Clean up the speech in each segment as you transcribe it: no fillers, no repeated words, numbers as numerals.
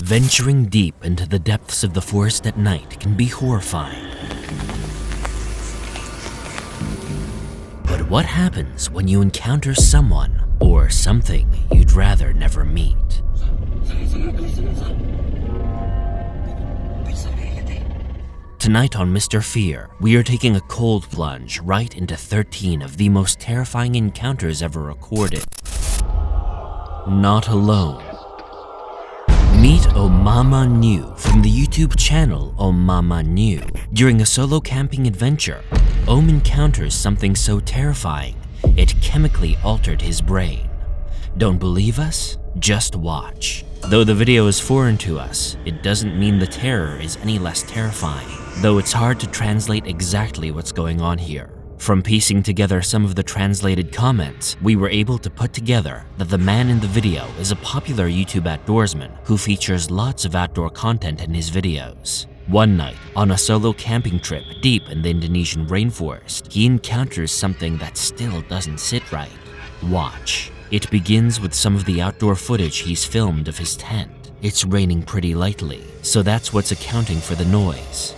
Venturing deep into the depths of the forest at night can be horrifying. But what happens when you encounter someone or something you'd rather never meet? Tonight on MrFear, we are taking a cold plunge right into 13 of the most terrifying encounters ever recorded. Not alone. Meet Omama New from the YouTube channel Omama New. During a solo camping adventure, Om encounters something so terrifying, it chemically altered his brain. Don't believe us? Just watch. Though the video is foreign to us, it doesn't mean the terror is any less terrifying, though it's hard to translate exactly what's going on here. From piecing together some of the translated comments, we were able to put together that the man in the video is a popular YouTube outdoorsman who features lots of outdoor content in his videos. One night, on a solo camping trip deep in the Indonesian rainforest, he encounters something that still doesn't sit right. Watch. It begins with some of the outdoor footage he's filmed of his tent. It's raining pretty lightly, so that's what's accounting for the noise.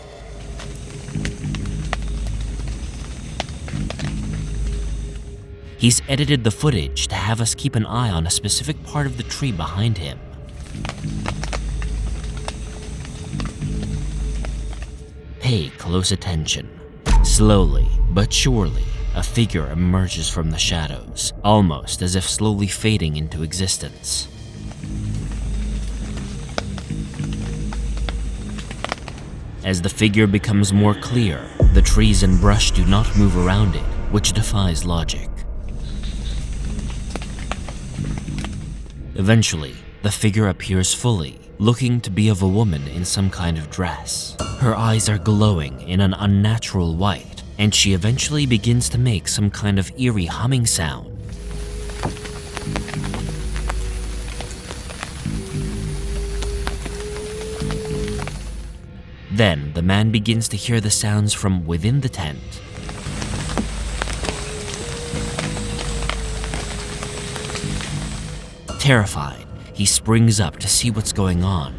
He's edited the footage to have us keep an eye on a specific part of the tree behind him. Pay close attention. Slowly but surely, a figure emerges from the shadows, almost as if slowly fading into existence. As the figure becomes more clear, the trees and brush do not move around it, which defies logic. Eventually, the figure appears fully, looking to be of a woman in some kind of dress. Her eyes are glowing in an unnatural white, and she eventually begins to make some kind of eerie humming sound. Then, the man begins to hear the sounds from within the tent. Terrified, he springs up to see what's going on.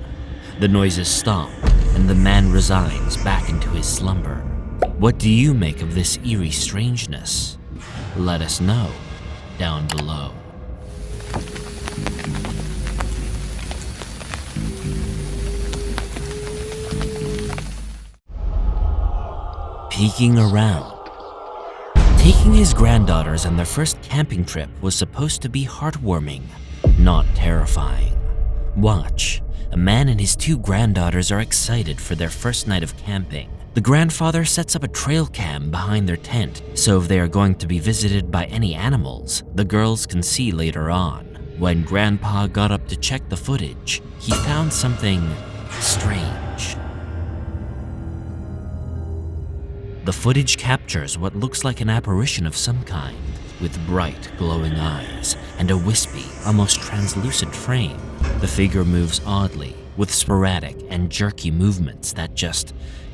The noises stop, and the man resigns back into his slumber. What do you make of this eerie strangeness? Let us know down below. Peeking around. Taking his granddaughters on their first camping trip was supposed to be heartwarming, not terrifying. Watch. A man and his two granddaughters are excited for their first night of camping. The grandfather sets up a trail cam behind their tent, so if they are going to be visited by any animals, the girls can see later on. When Grandpa got up to check the footage, he found something strange. The footage captures what looks like an apparition of some kind, with bright, glowing eyes and a wispy, almost translucent frame. The figure moves oddly, with sporadic and jerky movements that just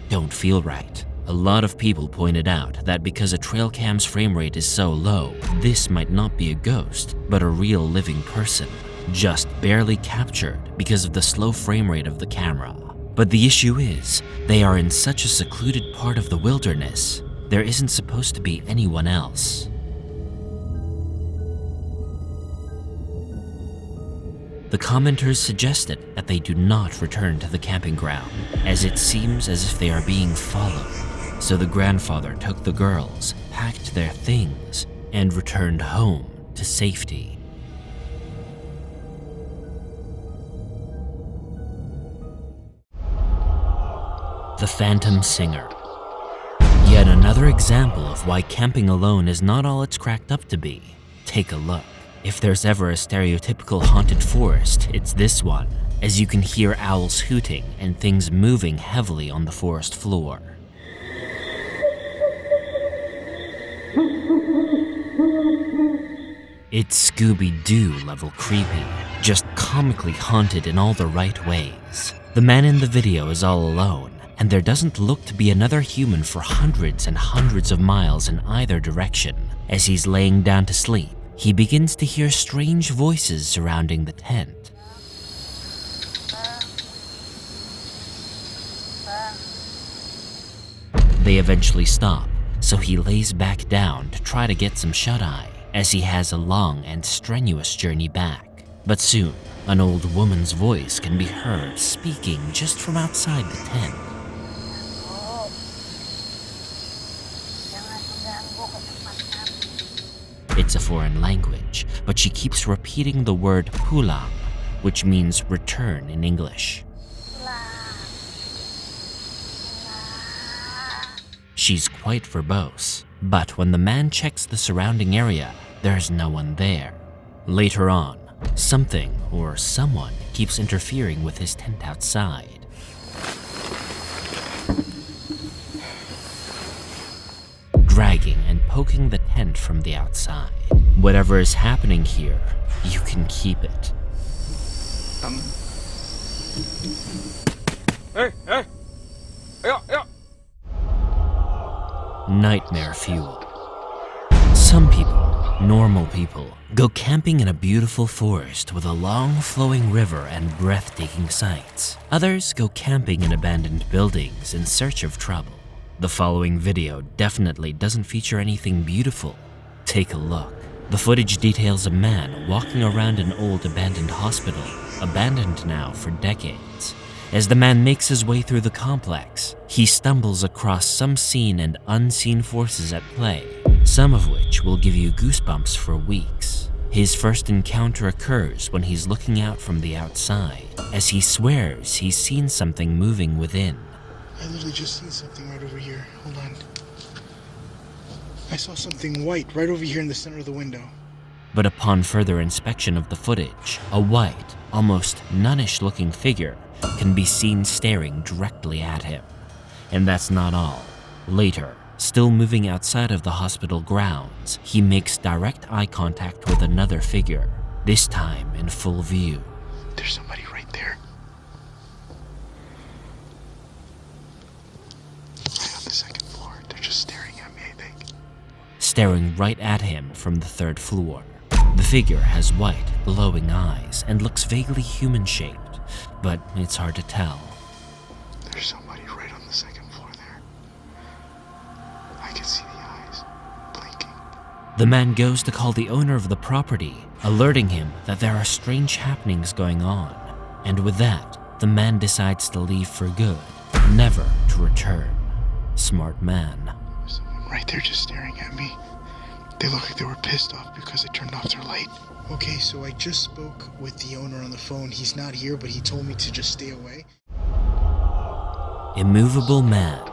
don't feel right. A lot of people pointed out that because a trail cam's frame rate is so low, this might not be a ghost, but a real living person, just barely captured because of the slow frame rate of the camera. But the issue is, they are in such a secluded part of the wilderness, there isn't supposed to be anyone else. The commenters suggested that they do not return to the camping ground, as it seems as if they are being followed. So the grandfather took the girls, packed their things, and returned home to safety. The Phantom Singer. Yet another example of why camping alone is not all it's cracked up to be. Take a look. If there's ever a stereotypical haunted forest, it's this one, as you can hear owls hooting and things moving heavily on the forest floor. It's Scooby-Doo level creepy, just comically haunted in all the right ways. The man in the video is all alone, and there doesn't look to be another human for hundreds and hundreds of miles in either direction. As he's laying down to sleep, he begins to hear strange voices surrounding the tent. They eventually stop, so he lays back down to try to get some shut-eye, as he has a long and strenuous journey back. But soon, an old woman's voice can be heard speaking just from outside the tent. It's a foreign language, but she keeps repeating the word pulang, which means return in English. She's quite verbose, but when the man checks the surrounding area, there's no one there. Later on, something or someone keeps interfering with his tent outside. Dragging and poking the tent from the outside. Whatever is happening here, you can keep it. Hey! Yeah. Nightmare fuel. Some people, normal people, go camping in a beautiful forest with a long flowing river and breathtaking sights. Others go camping in abandoned buildings in search of trouble. The following video definitely doesn't feature anything beautiful. Take a look. The footage details a man walking around an old abandoned hospital, abandoned now for decades. As the man makes his way through the complex, he stumbles across some seen and unseen forces at play, some of which will give you goosebumps for weeks. His first encounter occurs when he's looking out from the outside, as he swears he's seen something moving within. I literally just seen something right over here. Hold on. I saw something white right over here in the center of the window. But upon further inspection of the footage, a white, almost nunnish looking figure can be seen staring directly at him. And that's not all. Later, still moving outside of the hospital grounds, he makes direct eye contact with another figure, this time in full view. There's somebody right there. Right on the second floor. They're just staring at me, I think. Staring right at him from the third floor. The figure has white, glowing eyes and looks vaguely human-shaped, but it's hard to tell. There's somebody right on the second floor there. I can see the eyes blinking. The man goes to call the owner of the property, alerting him that there are strange happenings going on. And with that, the man decides to leave for good, never to return. Smart man. There's someone right there just staring at me. They look like they were pissed off because I turned off their light. Okay, so I just spoke with the owner on the phone. He's not here, but he told me to just stay away. Immovable man.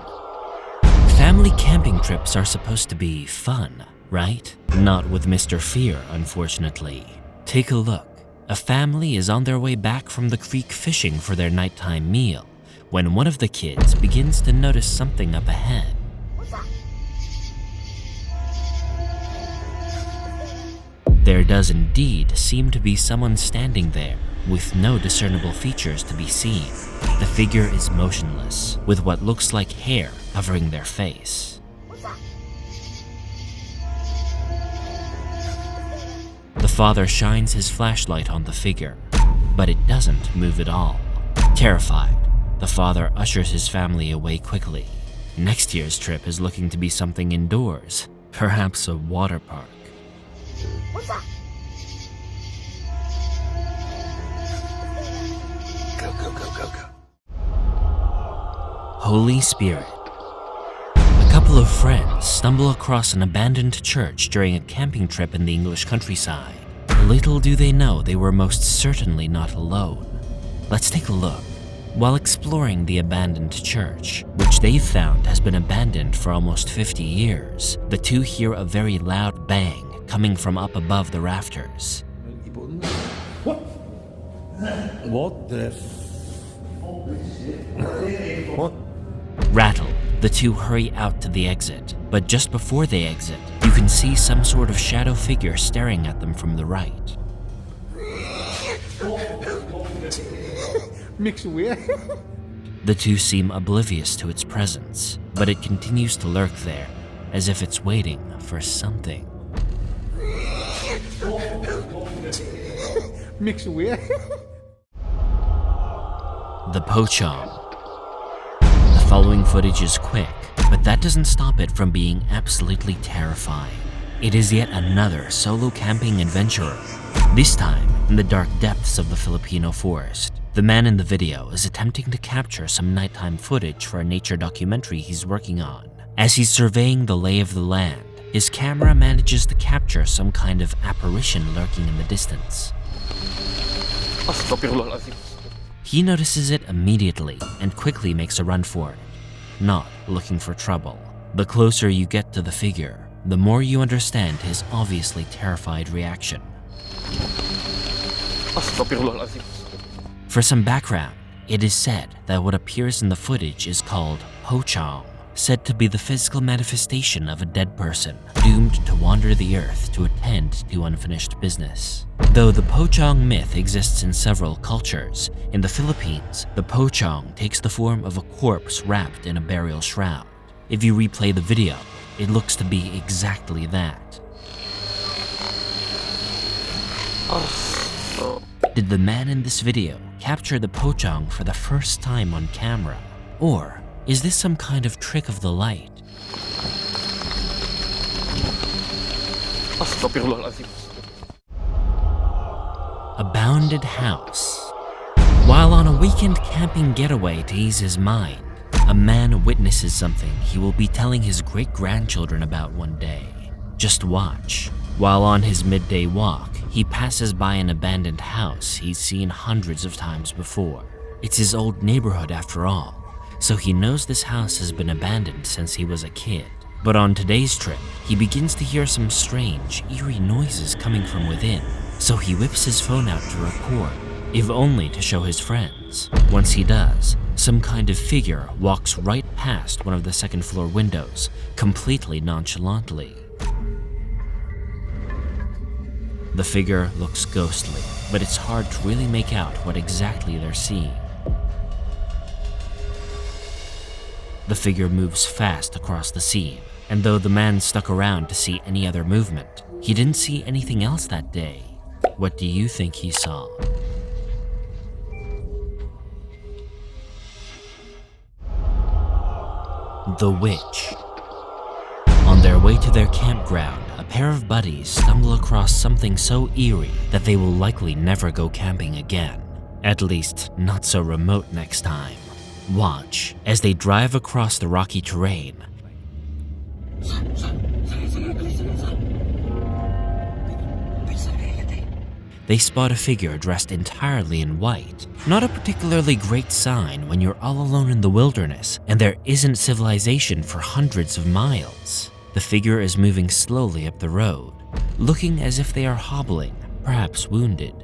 Family camping trips are supposed to be fun, right? Not with MrFear, unfortunately. Take a look. A family is on their way back from the creek fishing for their nighttime meal when one of the kids begins to notice something up ahead. There does indeed seem to be someone standing there, with no discernible features to be seen. The figure is motionless, with what looks like hair covering their face. The father shines his flashlight on the figure, but it doesn't move at all. Terrified, the father ushers his family away quickly. Next year's trip is looking to be something indoors, perhaps a water park. Go. Holy Spirit. A couple of friends stumble across an abandoned church during a camping trip in the English countryside. Little do they know they were most certainly not alone. Let's take a look. While exploring the abandoned church, which they've found has been abandoned for almost 50 years, the two hear a very loud bang coming from up above the rafters. What the What? Rattled, the two hurry out to the exit, but just before they exit, you can see some sort of shadow figure staring at them from the right. The two seem oblivious to its presence, but it continues to lurk there, as if it's waiting for something. The Pochong. The following footage is quick, but that doesn't stop it from being absolutely terrifying. It is yet another solo camping adventurer, this time in the dark depths of the Filipino forest. The man in the video is attempting to capture some nighttime footage for a nature documentary he's working on. As he's surveying the lay of the land, his camera manages to capture some kind of apparition lurking in the distance. He notices it immediately and quickly makes a run for it, not looking for trouble. The closer you get to the figure, the more you understand his obviously terrified reaction. For some background, it is said that what appears in the footage is called pochong, said to be the physical manifestation of a dead person doomed to wander the earth to attend to unfinished business. Though the pochong myth exists in several cultures, in the Philippines, the pochong takes the form of a corpse wrapped in a burial shroud. If you replay the video, it looks to be exactly that. Did the man in this video capture the pochong for the first time on camera? Or is this some kind of trick of the light? A bounded house. While on a weekend camping getaway to ease his mind, a man witnesses something he will be telling his great-grandchildren about one day. Just watch. While on his midday walk, he passes by an abandoned house he's seen hundreds of times before. It's his old neighborhood after all, so he knows this house has been abandoned since he was a kid. But on today's trip, he begins to hear some strange, eerie noises coming from within, so he whips his phone out to record, if only to show his friends. Once he does, some kind of figure walks right past one of the second-floor windows, completely nonchalantly. The figure looks ghostly, but it's hard to really make out what exactly they're seeing. The figure moves fast across the scene, and though the man stuck around to see any other movement, he didn't see anything else that day. What do you think he saw? The witch. On their way to their campground, a pair of buddies stumble across something so eerie that they will likely never go camping again. At least, not so remote next time. Watch as they drive across the rocky terrain. They spot a figure dressed entirely in white. Not a particularly great sign when you're all alone in the wilderness and there isn't civilization for hundreds of miles. The figure is moving slowly up the road, looking as if they are hobbling, perhaps wounded.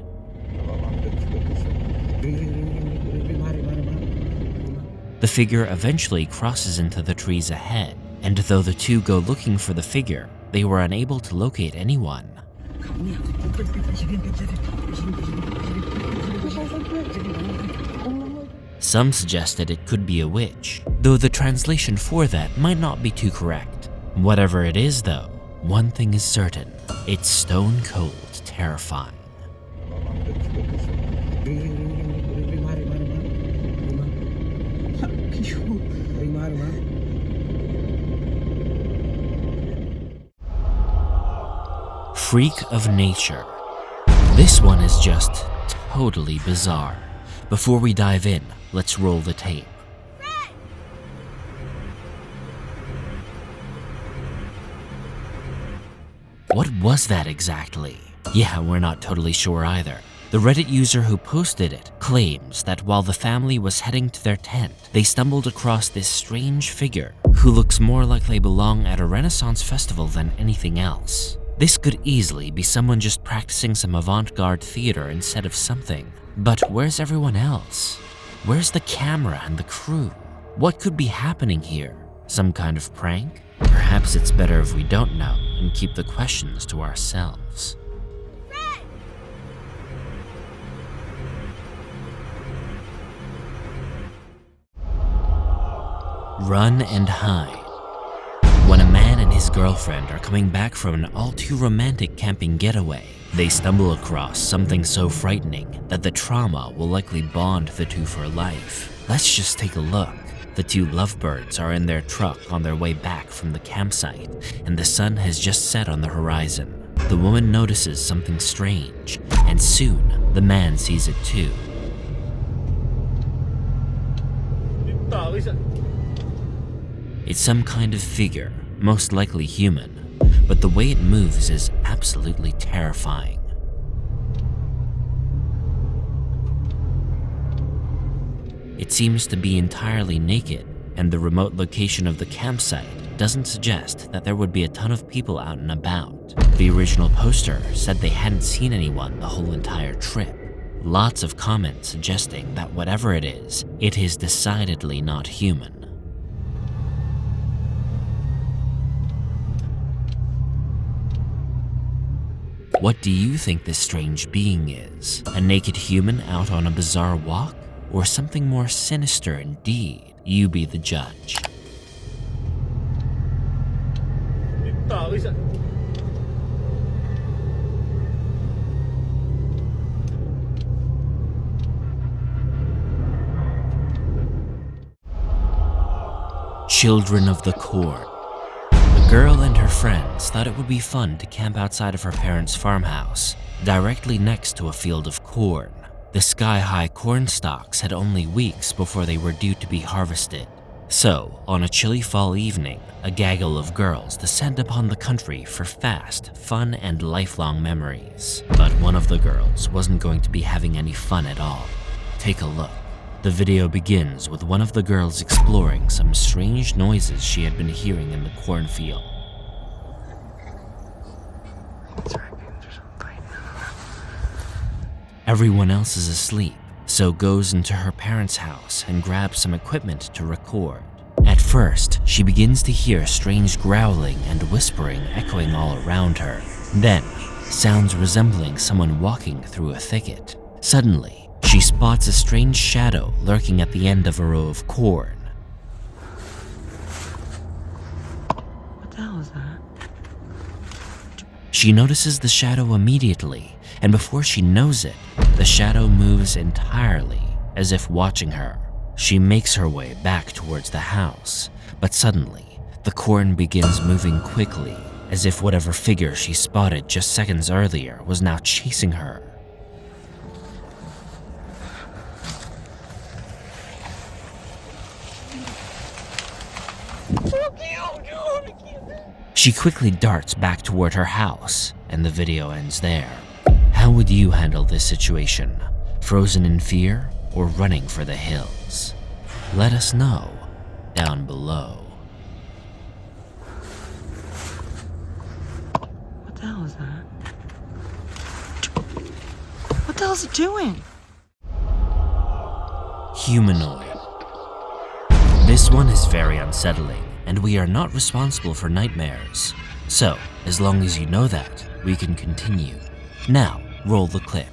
The figure eventually crosses into the trees ahead, and though the two go looking for the figure, they were unable to locate anyone. Some suggested it could be a witch, though the translation for that might not be too correct. Whatever it is though, one thing is certain, it's stone cold terrifying. Freak of nature. This one is just totally bizarre. Before we dive in, let's roll the tape. What was that exactly? Yeah, we're not totally sure either. The Reddit user who posted it claims that while the family was heading to their tent, they stumbled across this strange figure who looks more like they belong at a Renaissance festival than anything else. This could easily be someone just practicing some avant-garde theater instead of something. But where's everyone else? Where's the camera and the crew? What could be happening here? Some kind of prank? Perhaps it's better if we don't know and keep the questions to ourselves. Run and hide. When a man and his girlfriend are coming back from an all-too-romantic camping getaway, they stumble across something so frightening that the trauma will likely bond the two for life. Let's just take a look. The two lovebirds are in their truck on their way back from the campsite, and the sun has just set on the horizon. The woman notices something strange, and soon the man sees it too. It's some kind of figure, most likely human, but the way it moves is absolutely terrifying. It seems to be entirely naked, and the remote location of the campsite doesn't suggest that there would be a ton of people out and about. The original poster said they hadn't seen anyone the whole entire trip. Lots of comments suggesting that whatever it is decidedly not human. What do you think this strange being is? A naked human out on a bizarre walk? Or something more sinister indeed? You be the judge. Children of the Corn. The girl and her friends thought it would be fun to camp outside of her parents' farmhouse, directly next to a field of corn. The sky-high corn stalks had only weeks before they were due to be harvested. So, on a chilly fall evening, a gaggle of girls descend upon the country for fast, fun, and lifelong memories. But one of the girls wasn't going to be having any fun at all. Take a look. The video begins with one of the girls exploring some strange noises she had been hearing in the cornfield. Everyone else is asleep, so goes into her parents' house and grabs some equipment to record. At first, she begins to hear strange growling and whispering echoing all around her. Then, sounds resembling someone walking through a thicket. Suddenly, she spots a strange shadow lurking at the end of a row of corn. What the hell is that? She notices the shadow immediately, and before she knows it, the shadow moves entirely, as if watching her. She makes her way back towards the house, but suddenly, the corn begins moving quickly, as if whatever figure she spotted just seconds earlier was now chasing her. She quickly darts back toward her house, and the video ends there. How would you handle this situation? Frozen in fear or running for the hills? Let us know down below. What the hell is that? What the hell is it doing? Humanoid. This one is very unsettling, and we are not responsible for nightmares. So, as long as you know that, we can continue. Now, roll the clip.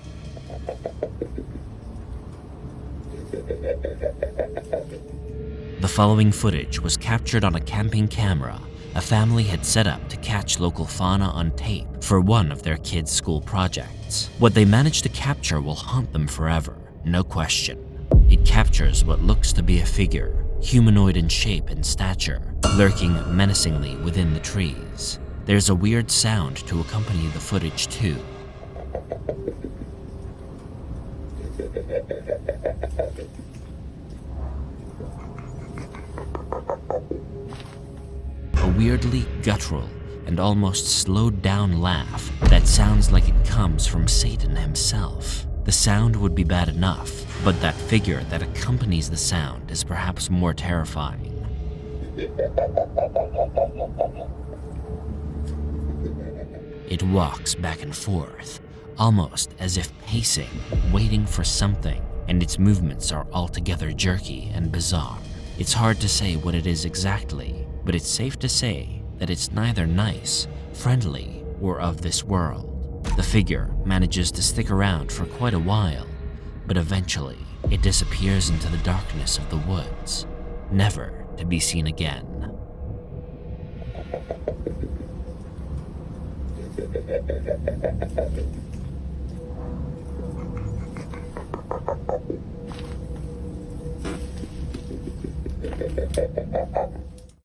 The following footage was captured on a camping camera a family had set up to catch local fauna on tape for one of their kids' school projects. What they managed to capture will haunt them forever, no question. It captures what looks to be a figure, humanoid in shape and stature, lurking menacingly within the trees. There's a weird sound to accompany the footage too. A weirdly guttural and almost slowed down laugh that sounds like it comes from Satan himself. The sound would be bad enough, but that figure that accompanies the sound is perhaps more terrifying. It walks back and forth, almost as if pacing, waiting for something, and its movements are altogether jerky and bizarre. It's hard to say what it is exactly, but it's safe to say that it's neither nice, friendly, or of this world. The figure manages to stick around for quite a while, but eventually it disappears into the darkness of the woods, never to be seen again.